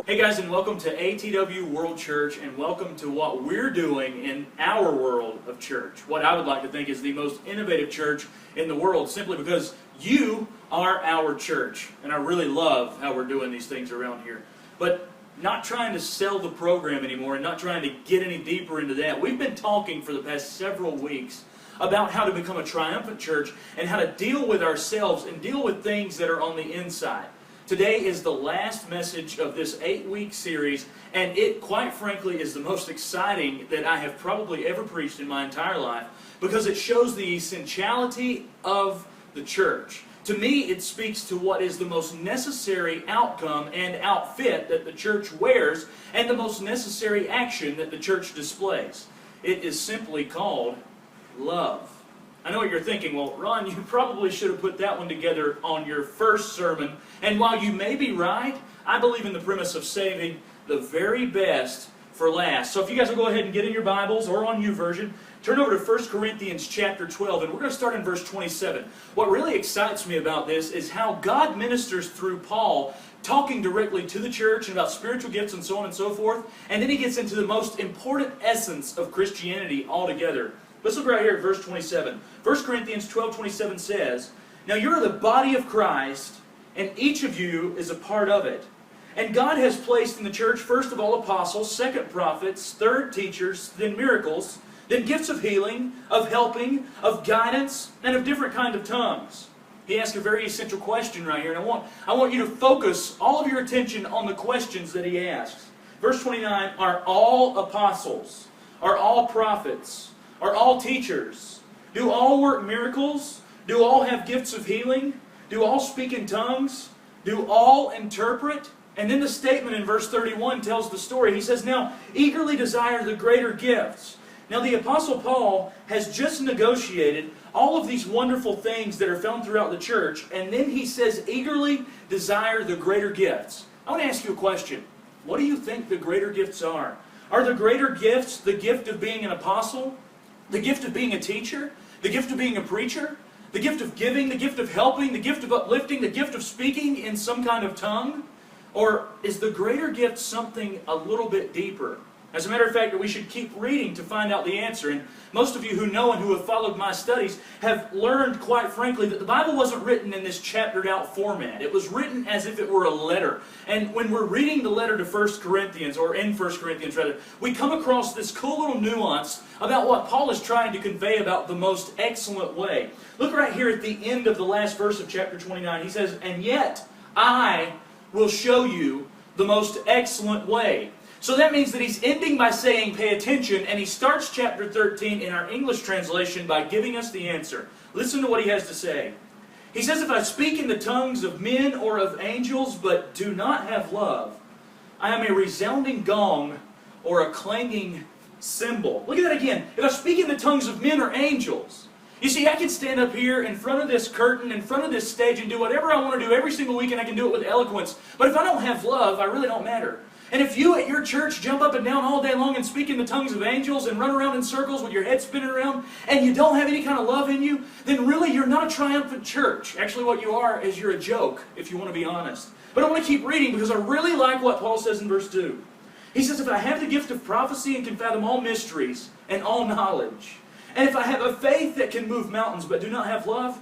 Hey guys, and welcome to ATW World Church, and welcome to what we're doing in our world of church. What I would like to think is the most innovative church in the world, simply because you are our church. And I really love how we're doing these things around here. But not trying to sell the program anymore, and not trying to get any deeper into that. We've been talking for the past several weeks about how to become a triumphant church, and how to deal with ourselves and deal with things that are on the inside. Today is the last message of this 8-week series, and it, quite frankly, is the most exciting that I have probably ever preached in my entire life, because it shows the essentiality of the church. To me, it speaks to what is the most necessary outcome and outfit that the church wears, and the most necessary action that the church displays. It is simply called love. I know what you're thinking. Well, Ron, you probably should have put that one together on your first sermon. And while you may be right, I believe in the premise of saving the very best for last. So if you guys will go ahead and get in your Bibles or on YouVersion, turn over to 1 Corinthians chapter 12, and we're going to start in verse 27. What really excites me about this is how God ministers through Paul, talking directly to the church and about spiritual gifts and so on and so forth. And then he gets into the most important essence of Christianity altogether. Let's look right here at verse 27. 1 Corinthians 12:27 says, "Now you're the body of Christ, and each of you is a part of it. And God has placed in the church first of all apostles, second prophets, third teachers, then miracles, then gifts of healing, of helping, of guidance, and of different kinds of tongues." He asks a very essential question right here, and I want you to focus all of your attention on the questions that he asks. Verse 29, are all apostles? Are all prophets? Are all teachers? Do all work miracles? Do all have gifts of healing? Do all speak in tongues? Do all interpret? And then the statement in verse 31 tells the story. He says, "Now eagerly desire the greater gifts." Now the Apostle Paul has just negotiated all of these wonderful things that are found throughout the church, and then he says, eagerly desire the greater gifts. I want to ask you a question. What do you think the greater gifts are? Are the greater gifts the gift of being an apostle? The gift of being a teacher? The gift of being a preacher? The gift of giving? The gift of helping? The gift of uplifting? The gift of speaking in some kind of tongue? Or is the greater gift something a little bit deeper? As a matter of fact, we should keep reading to find out the answer. And most of you who know and who have followed my studies have learned, quite frankly, that the Bible wasn't written in this chaptered out format. It was written as if it were a letter. And when we're reading the letter to 1 Corinthians, or in 1 Corinthians rather, we come across this cool little nuance about what Paul is trying to convey about the most excellent way. Look right here at the end of the last verse of chapter 29. He says, "And yet I will show you the most excellent way." So that means that he's ending by saying, pay attention, and he starts chapter 13 in our English translation by giving us the answer. Listen to what he has to say. He says, "If I speak in the tongues of men or of angels, but do not have love, I am a resounding gong or a clanging cymbal." Look at that again. If I speak in the tongues of men or angels. You see, I can stand up here in front of this curtain, in front of this stage, and do whatever I want to do every single week, and I can do it with eloquence. But if I don't have love, I really don't matter. And if you at your church jump up and down all day long and speak in the tongues of angels and run around in circles with your head spinning around, and you don't have any kind of love in you, then really you're not a triumphant church. Actually, what you are is you're a joke, if you want to be honest. But I want to keep reading because I really like what Paul says in verse 2. He says, "If I have the gift of prophecy and can fathom all mysteries and all knowledge, and if I have a faith that can move mountains but do not have love,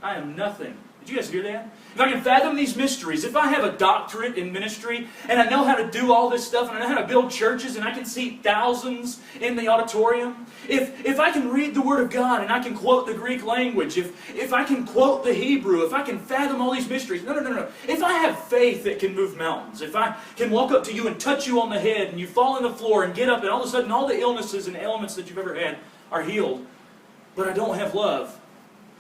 I am nothing." Did you guys hear that? If I can fathom these mysteries, if I have a doctorate in ministry, and I know how to do all this stuff, and I know how to build churches, and I can seat thousands in the auditorium, if I can read the Word of God, and I can quote the Greek language, if I can quote the Hebrew, if I can fathom all these mysteries, no. If I have faith that can move mountains, if I can walk up to you and touch you on the head, and you fall on the floor and get up, and all of a sudden all the illnesses and ailments that you've ever had are healed, but I don't have love,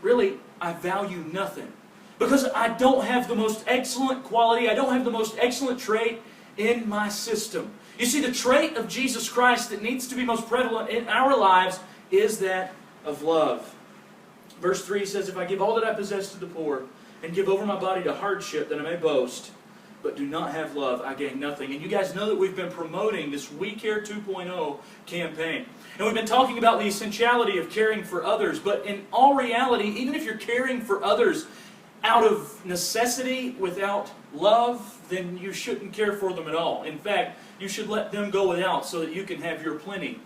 really, I value nothing. Because I don't have the most excellent quality, I don't have the most excellent trait in my system. You see, the trait of Jesus Christ that needs to be most prevalent in our lives is that of love. Verse 3 says, "If I give all that I possess to the poor, and give over my body to hardship that I may boast, but do not have love, I gain nothing." And you guys know that we've been promoting this We Care 2.0 campaign. And we've been talking about the essentiality of caring for others. But in all reality, even if you're caring for others, out of necessity without love, then you shouldn't care for them at all. In fact, you should let them go without so that you can have your plenty.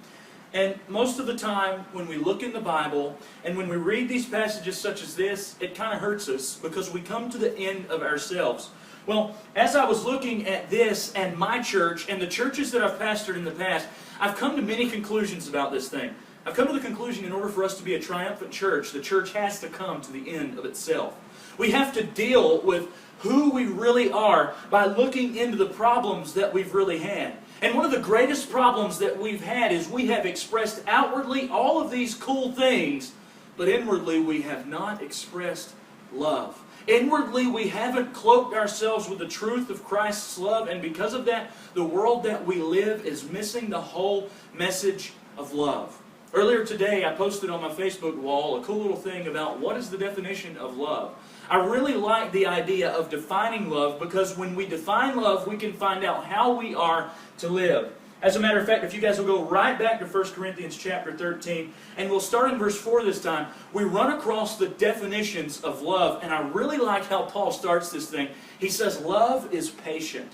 And most of the time, when we look in the Bible, and when we read these passages such as this, it kind of hurts us because we come to the end of ourselves. Well, as I was looking at this and my church and the churches that I've pastored in the past, I've come to many conclusions about this thing. I've come to the conclusion in order for us to be a triumphant church, the church has to come to the end of itself. We have to deal with who we really are by looking into the problems that we've really had. And one of the greatest problems that we've had is we have expressed outwardly all of these cool things, but inwardly we have not expressed love. Inwardly we haven't cloaked ourselves with the truth of Christ's love, and because of that, the world that we live is missing the whole message of love. Earlier today, I posted on my Facebook wall a cool little thing about what is the definition of love. I really like the idea of defining love because when we define love, we can find out how we are to live. As a matter of fact, if you guys will go right back to 1 Corinthians chapter 13, and we'll start in verse 4 this time, we run across the definitions of love, and I really like how Paul starts this thing. He says, love is patient.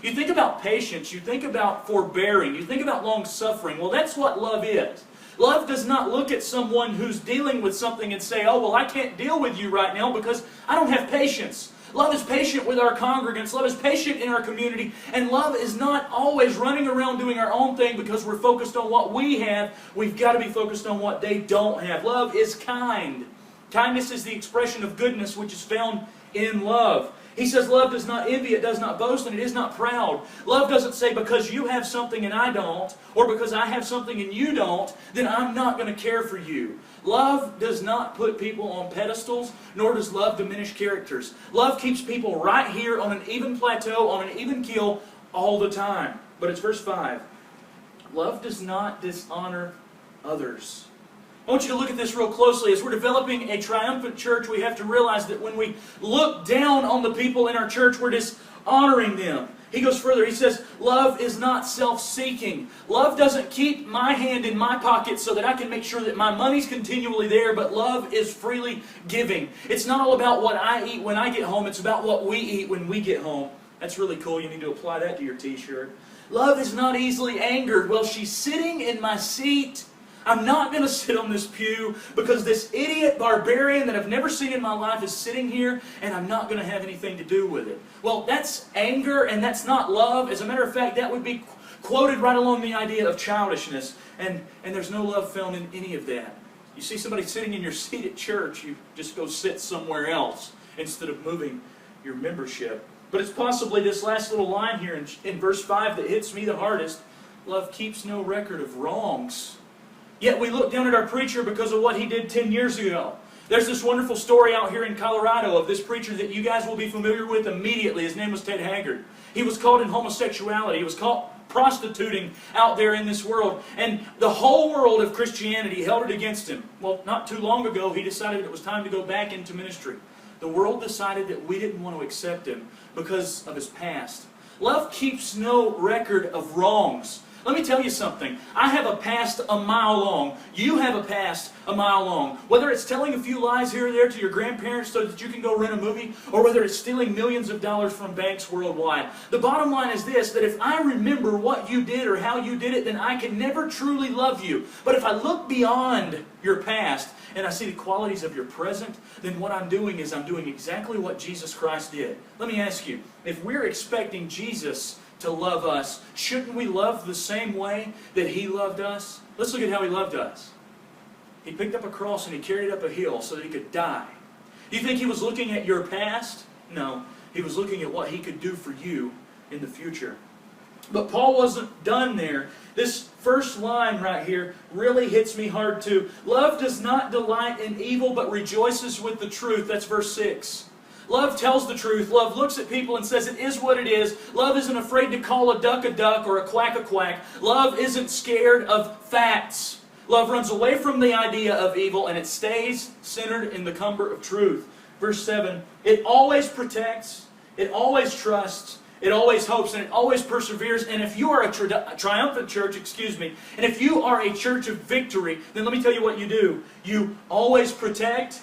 You think about patience, you think about forbearing, you think about long-suffering. Well, that's what love is. Love does not look at someone who's dealing with something and say, oh, well, I can't deal with you right now because I don't have patience. Love is patient with our congregants. Love is patient in our community. And love is not always running around doing our own thing because we're focused on what we have. We've got to be focused on what they don't have. Love is kind. Kindness is the expression of goodness which is found in love. He says love does not envy, it does not boast, and it is not proud. Love doesn't say because you have something and I don't, or because I have something and you don't, then I'm not going to care for you. Love does not put people on pedestals, nor does love diminish characters. Love keeps people right here on an even plateau, on an even keel, all the time. But it's verse 5. Love does not dishonor others. I want you to look at this real closely. As we're developing a triumphant church, we have to realize that when we look down on the people in our church, we're dishonoring them. He goes further. He says, love is not self-seeking. Love doesn't keep my hand in my pocket so that I can make sure that my money's continually there, but love is freely giving. It's not all about what I eat when I get home. It's about what we eat when we get home. That's really cool. You need to apply that to your t-shirt. Love is not easily angered. Well, she's sitting in my seat. I'm not going to sit on this pew because this idiot barbarian that I've never seen in my life is sitting here and I'm not going to have anything to do with it. Well, that's anger and that's not love. As a matter of fact, that would be quoted right along the idea of childishness. And there's no love found in any of that. You see somebody sitting in your seat at church, you just go sit somewhere else instead of moving your membership. But it's possibly this last little line here in verse 5 that hits me the hardest. Love keeps no record of wrongs. Yet we look down at our preacher because of what he did 10 years ago. There's this wonderful story out here in Colorado of this preacher that you guys will be familiar with immediately. His name was Ted Haggard. He was caught in homosexuality. He was caught prostituting out there in this world. And the whole world of Christianity held it against him. Well, not too long ago, he decided it was time to go back into ministry. The world decided that we didn't want to accept him because of his past. Love keeps no record of wrongs. Let me tell you something. I have a past a mile long. You have a past a mile long. Whether it's telling a few lies here or there to your grandparents so that you can go rent a movie, or whether it's stealing millions of dollars from banks worldwide. The bottom line is this, that if I remember what you did or how you did it, then I can never truly love you. But if I look beyond your past and I see the qualities of your present, then what I'm doing is I'm doing exactly what Jesus Christ did. Let me ask you, if we're expecting Jesus to love us, shouldn't we love the same way that He loved us? Let's look at how He loved us. He picked up a cross and He carried it up a hill so that He could die. Do you think He was looking at your past? No. He was looking at what He could do for you in the future. But Paul wasn't done there. This first line right here really hits me hard too. Love does not delight in evil but rejoices with the truth. That's verse 6. Love tells the truth. Love looks at people and says it is what it is. Love isn't afraid to call a duck or a quack. Love isn't scared of facts. Love runs away from the idea of evil and it stays centered in the comfort of truth. Verse 7, it always protects, it always trusts, it always hopes, and it always perseveres. And if you are a triumphant church, and if you are a church of victory, then let me tell you what you do. You always protect,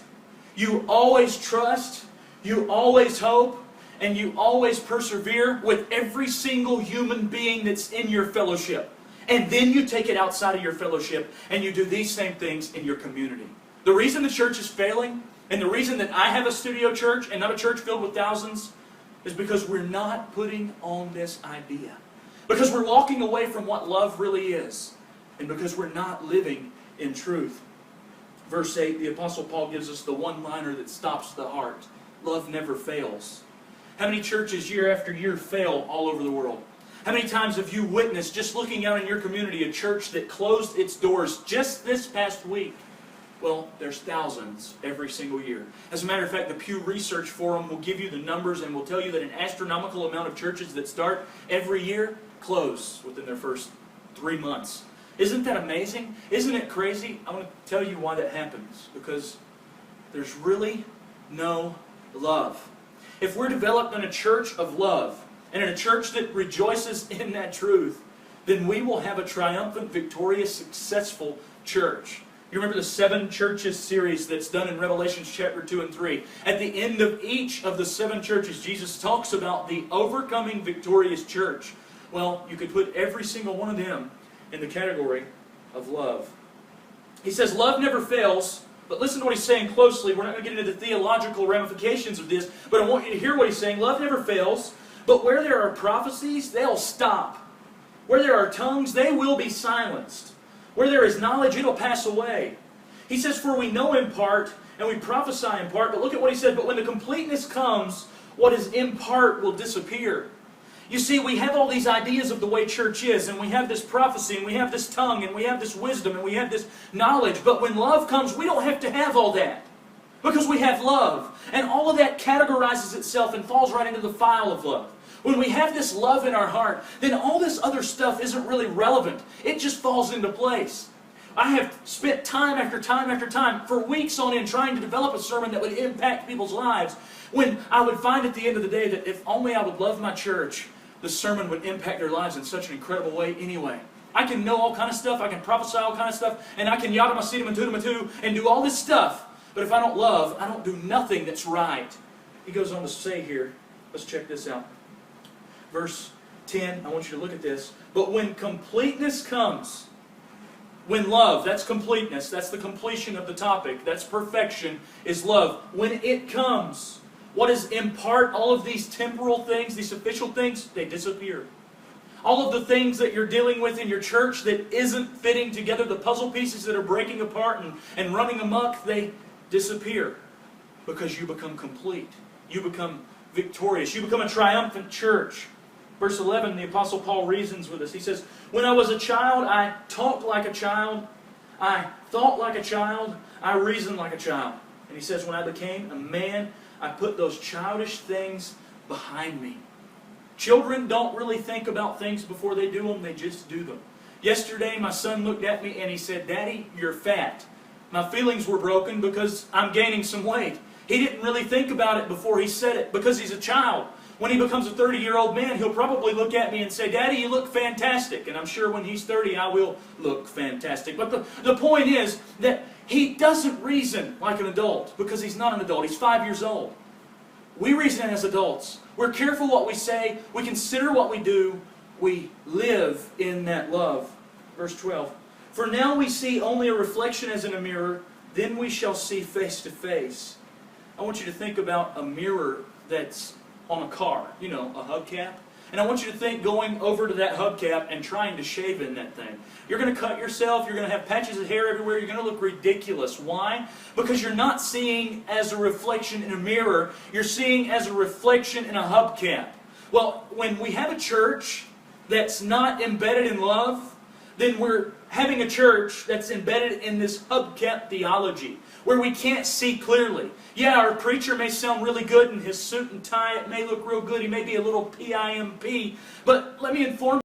you always trust, You always hope, and you always persevere with every single human being that's in your fellowship. And then you take it outside of your fellowship, and you do these same things in your community. The reason the church is failing, and the reason that I have a studio church and not a church filled with thousands, is because we're not putting on this idea. Because we're walking away from what love really is. And because we're not living in truth. Verse 8, the Apostle Paul gives us the one-liner that stops the heart. Love never fails. How many churches year after year fail all over the world? How many times have you witnessed, just looking out in your community, a church that closed its doors just this past week? Well, there's thousands every single year. As a matter of fact, the Pew Research Forum will give you the numbers and will tell you that an astronomical amount of churches that start every year close within their first 3 months. Isn't that amazing? Isn't it crazy? I want to tell you why that happens. Because there's really no love. If we're developed in a church of love, and in a church that rejoices in that truth, then we will have a triumphant, victorious, successful church. You remember the 7 churches series that's done in Revelation chapter 2 and 3. At the end of each of the 7 churches, Jesus talks about the overcoming, victorious church. Well, you could put every single one of them in the category of love. He says love never fails, but listen to what he's saying closely. We're not going to get into the theological ramifications of this, but I want you to hear what he's saying. Love never fails, but where there are prophecies, they'll stop. Where there are tongues, they will be silenced. Where there is knowledge, it'll pass away. He says, for we know in part, and we prophesy in part, but look at what he said, but when the completeness comes, what is in part will disappear. You see, we have all these ideas of the way church is, and we have this prophecy, and we have this tongue, and we have this wisdom, and we have this knowledge, but when love comes, we don't have to have all that. Because we have love. And all of that categorizes itself and falls right into the file of love. When we have this love in our heart, then all this other stuff isn't really relevant. It just falls into place. I have spent time after time after time for weeks on end trying to develop a sermon that would impact people's lives, when I would find at the end of the day that if only I would love my church, the sermon would impact their lives in such an incredible way anyway. I can know all kind of stuff, I can prophesy all kind of stuff, and I can yada masitum and tutum and do all this stuff, but if I don't love, I don't do nothing that's right. He goes on to say here, let's check this out. Verse 10, I want you to look at this. But when completeness comes, when love, that's completeness, that's the completion of the topic, that's perfection, is love. When it comes, what is in part, all of these temporal things, these official things, they disappear. All of the things that you're dealing with in your church that isn't fitting together, the puzzle pieces that are breaking apart and running amok, they disappear because you become complete. You become victorious. You become a triumphant church. Verse 11, the Apostle Paul reasons with us. He says, when I was a child, I talked like a child. I thought like a child. I reasoned like a child. And he says, when I became a man, I put those childish things behind me. Children don't really think about things before they do them. They just do them. Yesterday, my son looked at me and he said, Daddy, you're fat. My feelings were broken because I'm gaining some weight. He didn't really think about it before he said it because he's a child. When he becomes a 30-year-old man, he'll probably look at me and say, Daddy, you look fantastic. And I'm sure when he's 30, I will look fantastic. But the point is that he doesn't reason like an adult because he's not an adult. He's 5 years old. We reason as adults. We're careful what we say. We consider what we do. We live in that love. Verse 12. For now we see only a reflection as in a mirror, then we shall see face to face. I want you to think about a mirror that's on a car, you know, a hubcap. And I want you to think going over to that hubcap and trying to shave in that thing. You're going to cut yourself, you're going to have patches of hair everywhere, you're going to look ridiculous. Why? Because you're not seeing as a reflection in a mirror, you're seeing as a reflection in a hubcap. Well, when we have a church that's not embedded in love, then we're having a church that's embedded in this hubcap theology, where we can't see clearly. Yeah, our preacher may sound really good in his suit and tie, it may look real good, he may be a little PIMP, but let me inform you,